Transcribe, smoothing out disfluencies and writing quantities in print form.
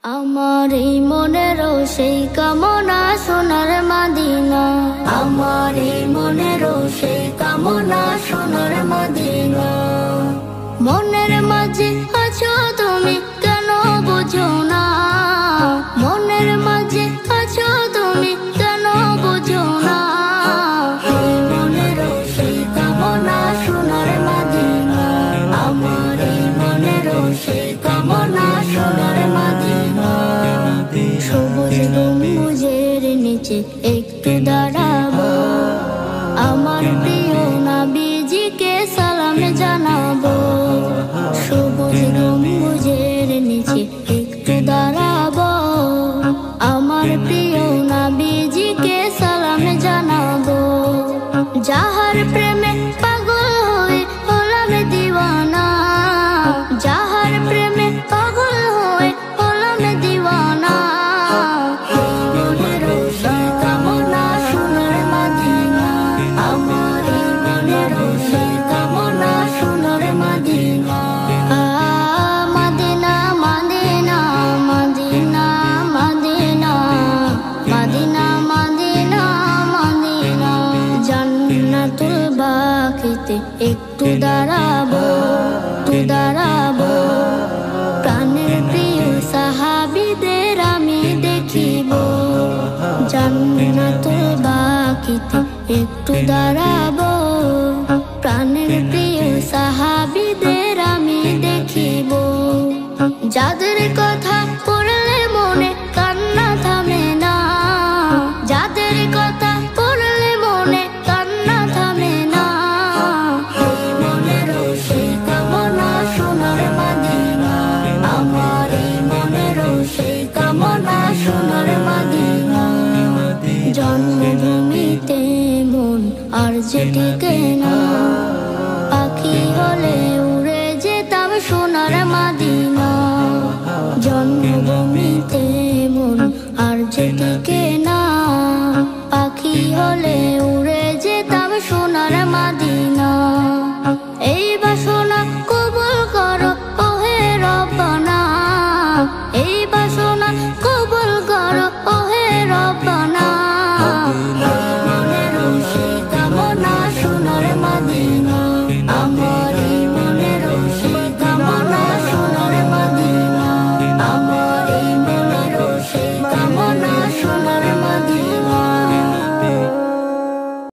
আমার এই মনেরও সেই কামনা সোনার মদিনা, আমার এই মনেরও সেই কামনা সোনার মদিনা। মনের মাঝে আছো তুমি কেন বুঝো না, মনের মাঝে আছো তুমি কেন বুঝো না। এই মনেরও সেই কামনা সোনার মদিনা, আমার এই মনেরও সেই কামনা সোনার মদিনা। সবুজ গম্বুজের নিচে একটু দাঁড়াবো, আমার প্রিয় নবীজিকে সালাম জানাবো। সবুজ গম্বুজের নিচে একটু দাঁড়াবো, আমার প্রিয় নবীজিকে সালাম জানাবো। যাহার প্রেমে পাগল হয়ে হলাম দিওয়ানা, যাহার প্রেমে পাগল হয়ে হলাম দিওয়ানা। এই মনেরও সেই কামনা সোনার মদিনা, আমার এই মনেরও সেই কামনা সোনার মদিনা। মদিনা মদিনা মদিনা মদিনা মদিনা মদিনা মদিনা। জান্নাতুল বাকিতে একটু দাঁড়াবো, একটু দাঁড়াবো। প্রাণের প্রিয় সাহাবীদের আমি দেখিব, জান্নাতুল বাকিতে একটু দাঁড়াবো। প্রাণের প্রিয় সাহাবীদের আমি দেখিব, যাদের কথা পড়লে মনে কান্না থামে না, যাদের কথা পড়লে মনে কান্না থামে না। এই মনেরও সেই কামনা সোনার মদিনা, আমার এই মনেরও সেই কামনা সোনার মদিনা। জন্মভূমিতে মন আর যে টিকে না, পাখি হলে উড়ে যেতাম সোনার মদিনা। জন্মভূমিতে মন আর যে টিকে না, পাখি হলে উড়ে যেতাম সোনার মদিনা।